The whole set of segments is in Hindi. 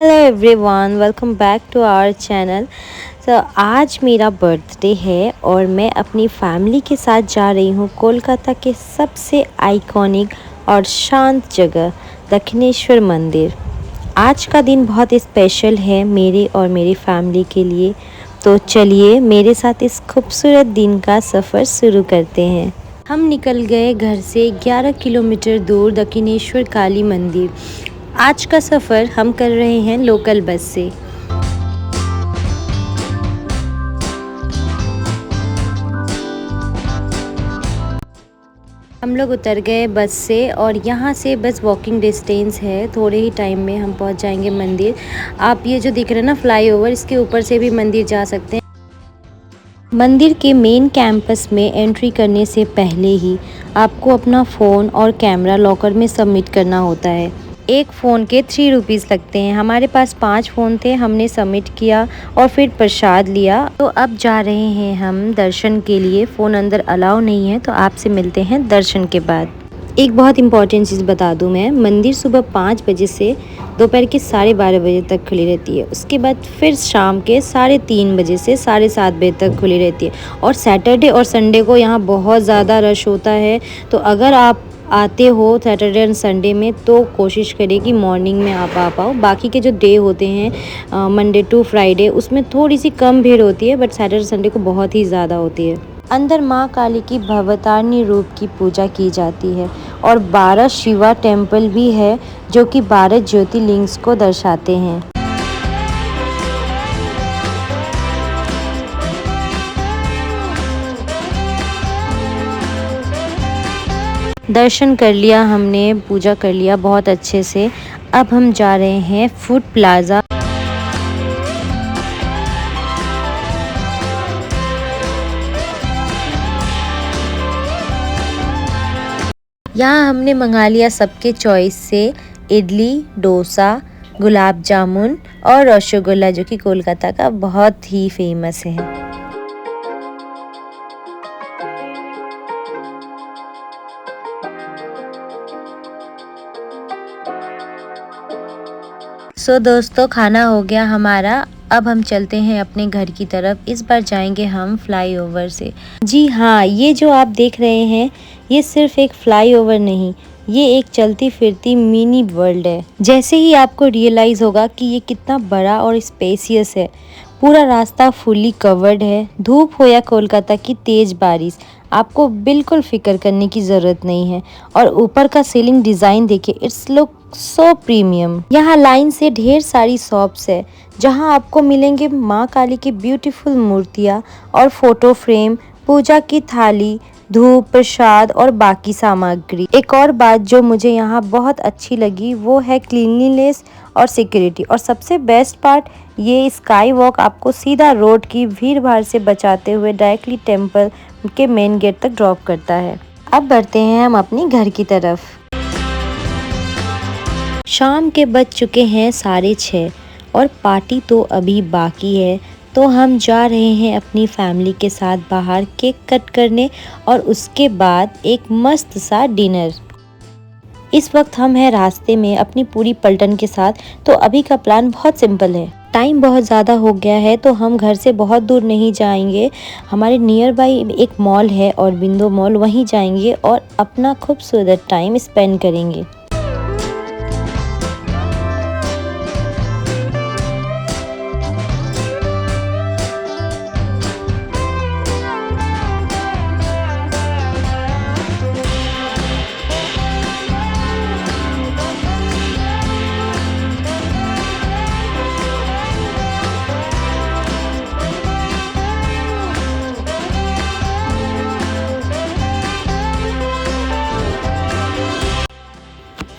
Hello everyone, welcome back to our channel. आज मेरा बर्थडे है और मैं अपनी फैमिली के साथ जा रही हूँ कोलकाता के सबसे आइकॉनिक और शांत जगह दक्षिणेश्वर मंदिर। आज का दिन बहुत स्पेशल है मेरे और मेरी फैमिली के लिए। तो चलिए मेरे साथ इस खूबसूरत दिन का सफ़र शुरू करते हैं। हम निकल गए घर से 11 किलोमीटर दूर दक्षिणेश्वर काली मंदिर। आज का सफ़र हम कर रहे हैं लोकल बस से। हम लोग उतर गए बस से और यहाँ से बस वॉकिंग डिस्टेंस है। थोड़े ही टाइम में हम पहुँच जाएंगे मंदिर। आप ये जो दिख रहे हैं ना फ्लाईओवर, इसके ऊपर से भी मंदिर जा सकते हैं। मंदिर के मेन कैंपस में एंट्री करने से पहले ही आपको अपना फ़ोन और कैमरा लॉकर में सबमिट करना होता है। एक फ़ोन के 3 रुपीज़ लगते हैं। हमारे पास 5 फ़ोन थे, हमने सबमिट किया और फिर प्रसाद लिया। तो अब जा रहे हैं हम दर्शन के लिए। फ़ोन अंदर अलाउ नहीं है, तो आपसे मिलते हैं दर्शन के बाद। एक बहुत इम्पॉर्टेंट चीज़ बता दूं मैं, मंदिर सुबह 5 बजे से दोपहर के 12:30 बजे तक खुली रहती है। उसके बाद फिर शाम के 3:30 बजे से 7:30 बजे तक खुली रहती है। और सैटरडे और संडे को यहाँ बहुत ज़्यादा रश होता है। तो अगर आप आते हो सैटरडे एंड संडे में तो कोशिश करें कि मॉर्निंग में आप आ पाओ। बाकी के जो डे होते हैं मंडे टू फ्राइडे, उसमें थोड़ी सी कम भीड़ होती है, बट सैटरडे संडे को बहुत ही ज़्यादा होती है। अंदर माँ काली की भवतारिणी रूप की पूजा की जाती है और 12 शिवा टेम्पल भी है जो कि 12 ज्योतिर्लिंग्स को दर्शाते हैं। दर्शन कर लिया हमने, पूजा कर लिया बहुत अच्छे से। अब हम जा रहे हैं फूड प्लाज़ा। यहाँ हमने मंगा लिया सबके चॉइस से इडली, डोसा, गुलाब जामुन और रसगुल्ला, जो कि कोलकाता का बहुत ही फेमस है। दोस्तों, खाना हो गया हमारा। अब हम चलते हैं अपने घर की तरफ। इस बार जाएंगे हम फ्लाईओवर से। जी हाँ, ये जो आप देख रहे हैं ये सिर्फ एक फ्लाईओवर नहीं, ये एक चलती फिरती मिनी वर्ल्ड है। जैसे ही आपको रियलाइज़ होगा कि ये कितना बड़ा और स्पेसियस है। पूरा रास्ता फुली कवर्ड है। धूप हो या कोलकाता की तेज़ बारिश, आपको बिल्कुल फिक्र करने की ज़रूरत नहीं है। और ऊपर का सीलिंग डिज़ाइन देखिए, इट्स लुक सो प्रीमियम। यहाँ लाइन से ढेर सारी शॉप्स है जहाँ आपको मिलेंगे माँ काली की ब्यूटीफुल मूर्तियाँ और फोटो फ्रेम, पूजा की थाली, धूप, प्रसाद और बाकी सामग्री। एक और बात जो मुझे यहाँ बहुत अच्छी लगी वो है क्लीनलीनेस और सिक्योरिटी। और सबसे बेस्ट पार्ट, ये स्काई वॉक आपको सीधा रोड की भीड़ भाड़ से बचाते हुए डायरेक्टली टेम्पल के मेन गेट तक ड्रॉप करता है। अब बढ़ते हैं हम अपनी घर की तरफ। शाम के बज चुके हैं 6:30 और पार्टी तो अभी बाकी है। तो हम जा रहे हैं अपनी फैमिली के साथ बाहर केक कट करने और उसके बाद एक मस्त सा डिनर। इस वक्त हम हैं रास्ते में अपनी पूरी पलटन के साथ। तो अभी का प्लान बहुत सिंपल है। टाइम बहुत ज़्यादा हो गया है तो हम घर से बहुत दूर नहीं जाएंगे। हमारे नियर बाई एक मॉल है और बिंदो मॉल, वहीं जाएंगे और अपना खूबसूरत टाइम स्पेंड करेंगे।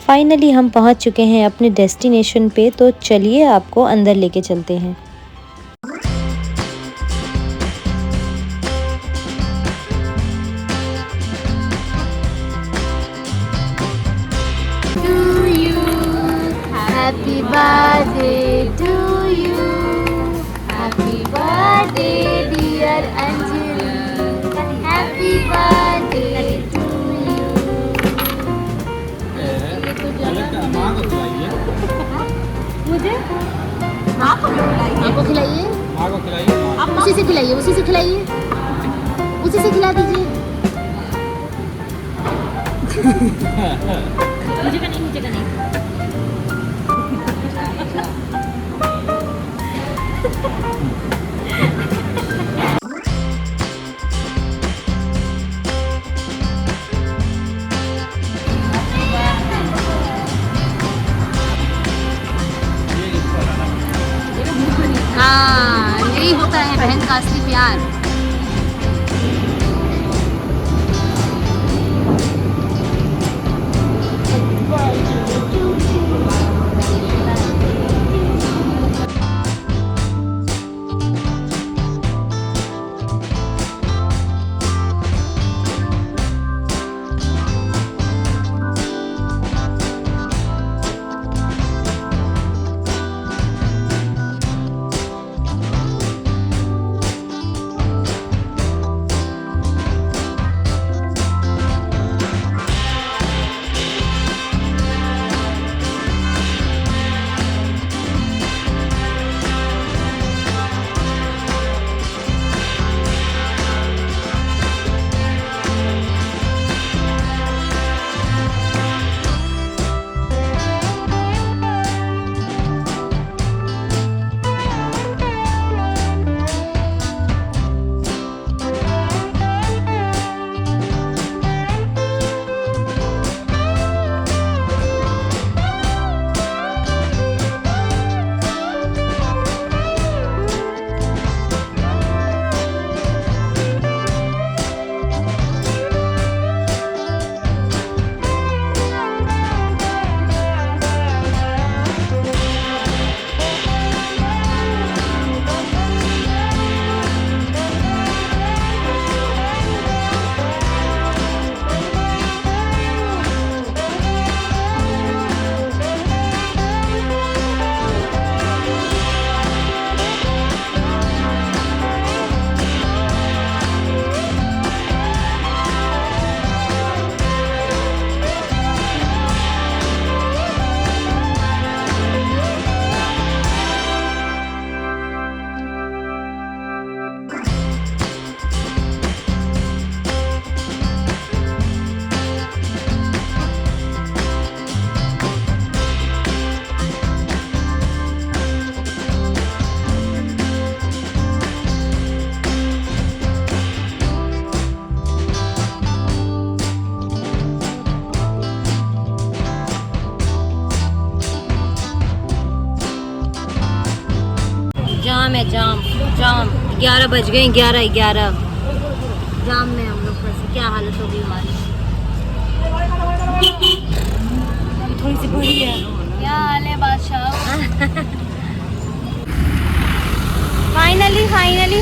फाइनली हम पहुंच चुके हैं अपने डेस्टिनेशन पे। तो चलिए आपको अंदर लेके चलते हैं। Happy birthday to you. Happy birthday dear Anjali. Happy birthday to you. ये तो जला मुझे आपको खिलाइए, माँ को खिलाइए। उसी से खिलाइए, उसी से खिलाइए, उसी से खिला दीजिए। मुझे का नहीं, मुझे का नहीं। हाँ, यही होता है बहन का असली प्यार। जाम है, जाम जाम। 11 बज गए, 11 जाम में हम लोग फंसे। क्या हालत होगी हमारी। थोड़ी सी बड़ी है। क्या हाल है बादशाह?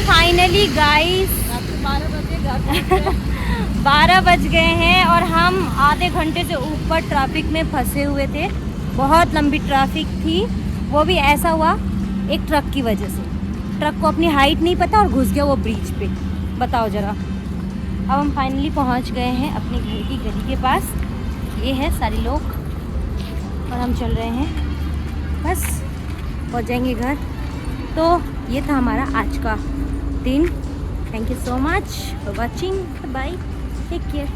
फाइनली गाइस 12 बज गए हैं और हम आधे घंटे से ऊपर ट्रैफिक में फंसे हुए थे। बहुत लंबी ट्रैफिक थी। वो भी ऐसा हुआ एक ट्रक की वजह से। ट्रक को अपनी हाइट नहीं पता और घुस गया वो ब्रिज पे। बताओ ज़रा। अब हम फाइनली पहुंच गए हैं अपने घर की गली के पास। ये है सारे लोग और हम चल रहे हैं, बस पहुंच जाएंगे घर। तो ये था हमारा आज का दिन। Thank you so much for watching. Bye, take care.